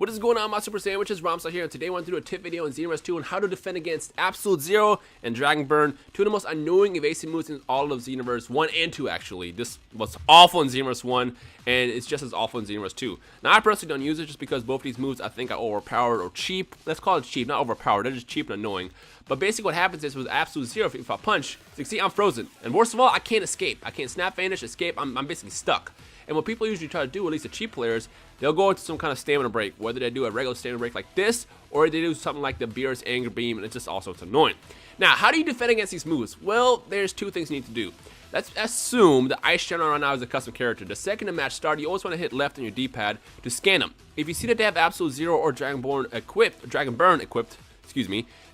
What is going on, my Super Sandwiches? Ramsa here, and today I want to do a tip video in Xenoverse 2 on how to defend against Absolute Zero and Dragon Burn, two of the most annoying evasive moves in all of Xenoverse 1 and 2, actually. This was awful in Xenoverse 1, and it's just as awful in Xenoverse 2. Now, I personally don't use it just because both these moves I think are overpowered or cheap. Let's call it cheap, not overpowered. They're just cheap and annoying. But basically what happens is with Absolute Zero, if I punch, so you can see I'm frozen. And worst of all, I can't escape. I can't snap, vanish, escape. I'm basically stuck. And what people usually try to do, at least the cheap players, they'll go into some kind of stamina break, whether they do a regular stamina break like this, or they do something like the Beerus Anger Beam, and it's just also it's annoying. Now, how do you defend against these moves? Well, there's two things you need to do. Let's assume the Ice General right now is a custom character. The second the match starts, you always want to hit left on your D-pad to scan them. If you see that they have Absolute Zero or Dragon Burn equipped,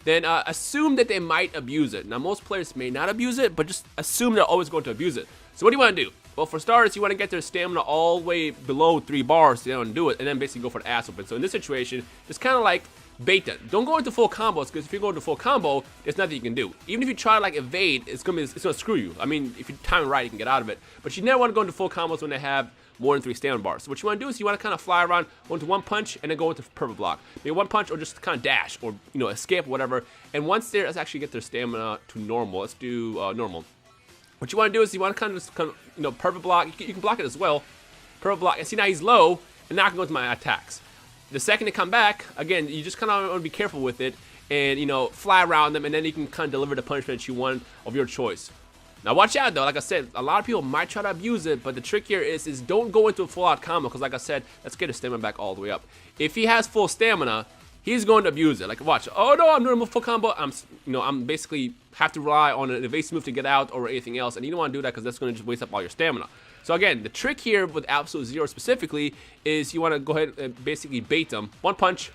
then assume that they might abuse it. Now, most players may not abuse it, but just assume they're always going to abuse it. So what do you want to do? Well, for starters, you want to get their stamina all the way below 3 bars so they don't do it, and then basically go for the ass open. So in this situation, it's kind of like bait them. Don't go into full combos, because if you go into full combo, there's nothing you can do. Even if you try to like evade, it's gonna screw you. I mean, if you time it right, you can get out of it. But you never want to go into full combos when they have more than 3 stamina bars. So what you want to do is you want to kind of fly around, go into one punch, and then go into purple block. Maybe one punch, or just kind of dash, or escape, or whatever. And once let's actually get their stamina to normal. Let's do normal. What you want to do is you want to kind of purple block. You can block it as well. Purple block. And see, now he's low, and now I can go into my attacks. The second they come back, again, you just kind of want to be careful with it, and fly around them, and then you can kind of deliver the punishment that you want of your choice. Now watch out though, like I said, a lot of people might try to abuse it, but the trick here is don't go into a full out combo, because like I said, let's get his stamina back all the way up. If he has full stamina, he's going to abuse it. Like, watch. Oh no, I'm doing a full combo. I'm basically have to rely on an evasive move to get out or anything else, and you don't want to do that because that's going to just waste up all your stamina. So again, the trick here with Absolute Zero specifically is you want to go ahead and basically bait them. One punch,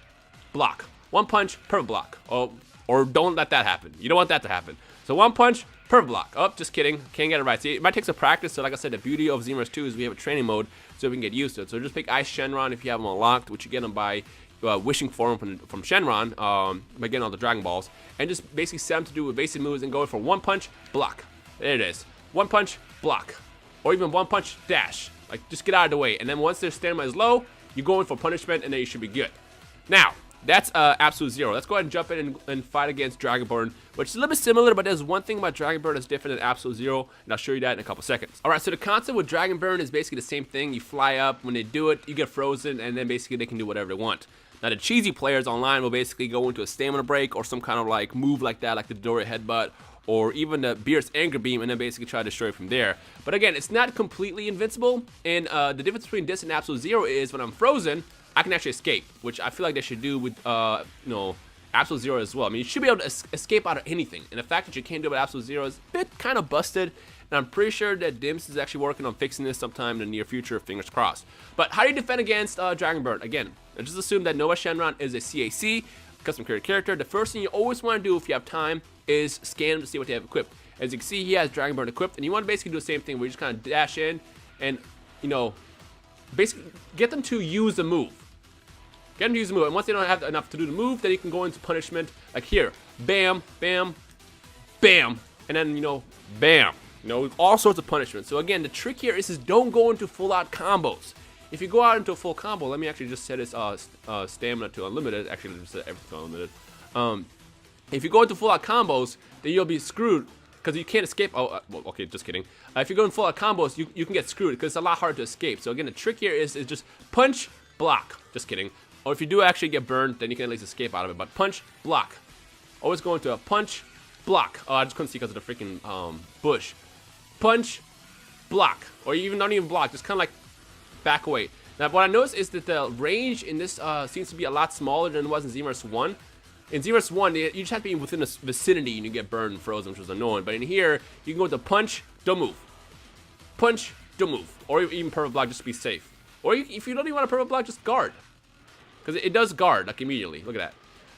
block. One punch, purple block. Or don't let that happen. You don't want that to happen. So one punch, purple block. Oh, just kidding. Can't get it right. See, it might take some practice. So like I said, the beauty of Xenoverse 2 is we have a training mode so we can get used to it. So just pick Ice Shenron if you have them unlocked, which you get them by wishing for him from Shenron by getting all the Dragon Balls, and just basically set him to do evasive moves and go for one punch, block. There it is. One punch, block. Or even one punch, dash. Like, just get out of the way. And then once their stamina is low, you go in for punishment, and then you should be good. Now, that's Absolute Zero. Let's go ahead and jump in and fight against Dragon Burn, which is a little bit similar, but there's one thing about Dragon Burn that's different than Absolute Zero, and I'll show you that in a couple seconds. Alright, so the concept with Dragon Burn is basically the same thing. You fly up. When they do it, you get frozen, and then basically they can do whatever they want. Now, the cheesy players online will basically go into a stamina break or some kind of like move like that, like the Dory Headbutt, or even the Beerus Anger Beam, and then basically try to destroy it from there. But again, it's not completely invincible, and the difference between this and Absolute Zero is when I'm frozen, I can actually escape, which I feel like they should do with Absolute Zero as well. I mean, you should be able to escape out of anything, and the fact that you can't do it with Absolute Zero is a bit kind of busted. And I'm pretty sure that Dims is actually working on fixing this sometime in the near future, fingers crossed. But how do you defend against Dragon Burn? Again, just assume that Nova Shenron is a CAC, custom created character. The first thing you always want to do if you have time is scan to see what they have equipped. As you can see, he has Dragon Burn equipped, and you want to basically do the same thing where you just kind of dash in and, basically get them to use the move. Get them to use the move, and once they don't have enough to do the move, then you can go into punishment, like here. Bam, bam, bam, and then, bam. All sorts of punishments. So again, the trick here is don't go into full-out combos. If you go out into a full combo, let me actually just set his stamina to unlimited. Actually, just set everything to unlimited. If you go into full-out combos, then you'll be screwed because you can't escape. Oh, well, okay, just kidding. If you go in full-out combos, you can get screwed because it's a lot harder to escape. So again, the trick here is just punch, block. Just kidding. Or if you do actually get burned, then you can at least escape out of it. But punch, block. Always go into a punch, block. Oh, I just couldn't see because of the freaking bush. Punch, block, or even not even block, just kind of like back away. Now, what I noticed is that the range in this seems to be a lot smaller than it was in Xenoverse 1. In Xenoverse 1, you just have to be within the vicinity and you get burned and frozen, which was annoying. But in here, you can go with the punch, don't move. Punch, don't move. Or even purple block just to be safe. Or if you don't even want a purple block, just guard. Because it does guard, like immediately. Look at that.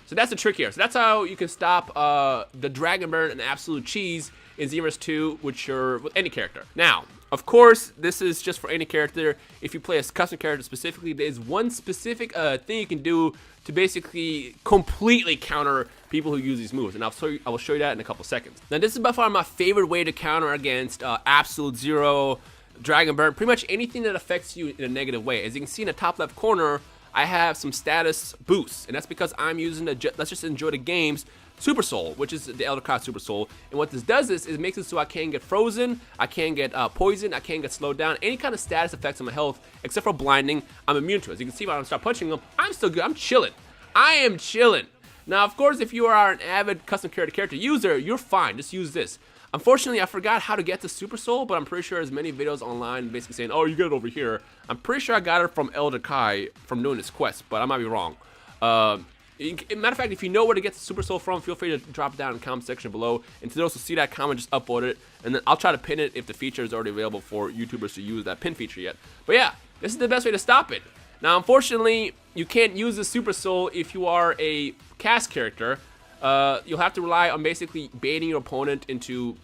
So that's the trick here. So that's how you can stop the Dragon Burn and Absolute Cheese in Xenoverse 2, with any character. Now, of course, this is just for any character. If you play a custom character specifically, there's one specific thing you can do to basically completely counter people who use these moves, and I will show you that in a couple seconds. Now, this is by far my favorite way to counter against Absolute Zero, Dragon Burn, pretty much anything that affects you in a negative way. As you can see in the top left corner, I have some status boosts, and that's because I'm using the Let's Just Enjoy the Game's Super Soul, which is the Elder Kai Super Soul. And what this does is it makes it so I can't get frozen, I can't get poisoned, I can't get slowed down. Any kind of status effects on my health, except for blinding, I'm immune to it. As you can see when I start punching them, I'm still good. I'm chilling. I am chilling. Now, of course, if you are an avid custom character user, you're fine. Just use this. Unfortunately, I forgot how to get to Super Soul, but I'm pretty sure there's many videos online basically saying, oh, you get it over here. I'm pretty sure I got it from Elder Kai from doing this quest, but I might be wrong. Matter of fact, if you know where to get the Super Soul from, feel free to drop it down in the comment section below. And to those who see that comment, just upload it, and then I'll try to pin it if the feature is already available for YouTubers to use that pin feature yet. But yeah, this is the best way to stop it. Now, unfortunately, you can't use the Super Soul if you are a cast character. You'll have to rely on basically baiting your opponent into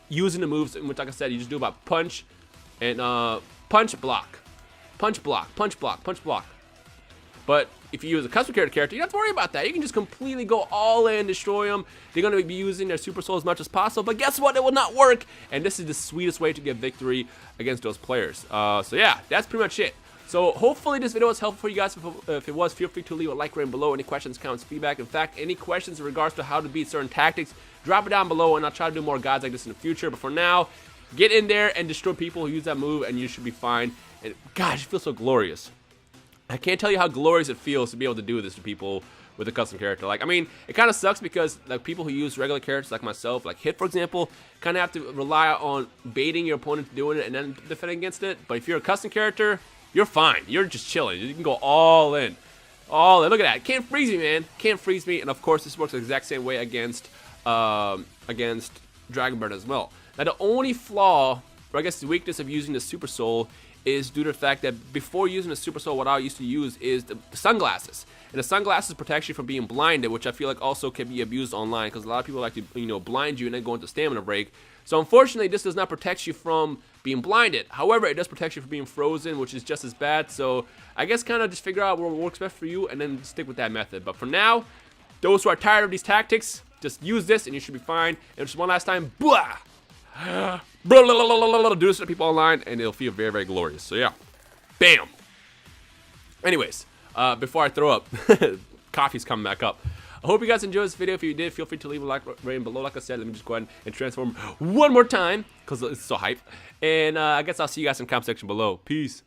using the moves, which, like I said, you just do about punch and punch, block, punch, block, punch, block, punch, block. But if you use a custom character, you don't have to worry about that. You can just completely go all in, destroy them. They're going to be using their Super Soul as much as possible, but guess what? It will not work. And this is the sweetest way to get victory against those players. So yeah, that's pretty much it. So hopefully this video was helpful for you guys. If it was, feel free to leave a like rating below. Any questions, comments, feedback. In fact, any questions in regards to how to beat certain tactics, drop it down below, and I'll try to do more guides like this in the future. But for now, get in there and destroy people who use that move, and you should be fine. And gosh, it feels so glorious. I can't tell you how glorious it feels to be able to do this to people with a custom character. Like, I mean, it kind of sucks because like people who use regular characters like myself, like Hit, for example, kind of have to rely on baiting your opponent doing it and then defending against it. But if you're a custom character, you're fine. You're just chilling. You can go all in. All in. Look at that. Can't freeze me, man. Can't freeze me. And of course, this works the exact same way against Dragonburn as well. Now, the only flaw, or I guess the weakness of using the Super Soul, is due to the fact that before using the Super Soul, what I used to use is the sunglasses. And the sunglasses protect you from being blinded, which I feel like also can be abused online because a lot of people like to, you know, blind you and then go into stamina break. So unfortunately, this does not protect you from being blinded. However, it does protect you from being frozen, which is just as bad. So I guess kind of just figure out what works best for you and then stick with that method. But for now, those who are tired of these tactics, just use this and you should be fine. And just one last time, blah! Do this to people online and it'll feel very, very glorious. So yeah, bam. Anyways, before I throw up, coffee's coming back up. I hope you guys enjoyed this video. If you did, feel free to leave a like rating below. Like I said, let me just go ahead and transform one more time because it's so hype. And I guess I'll see you guys in the comment section below. Peace.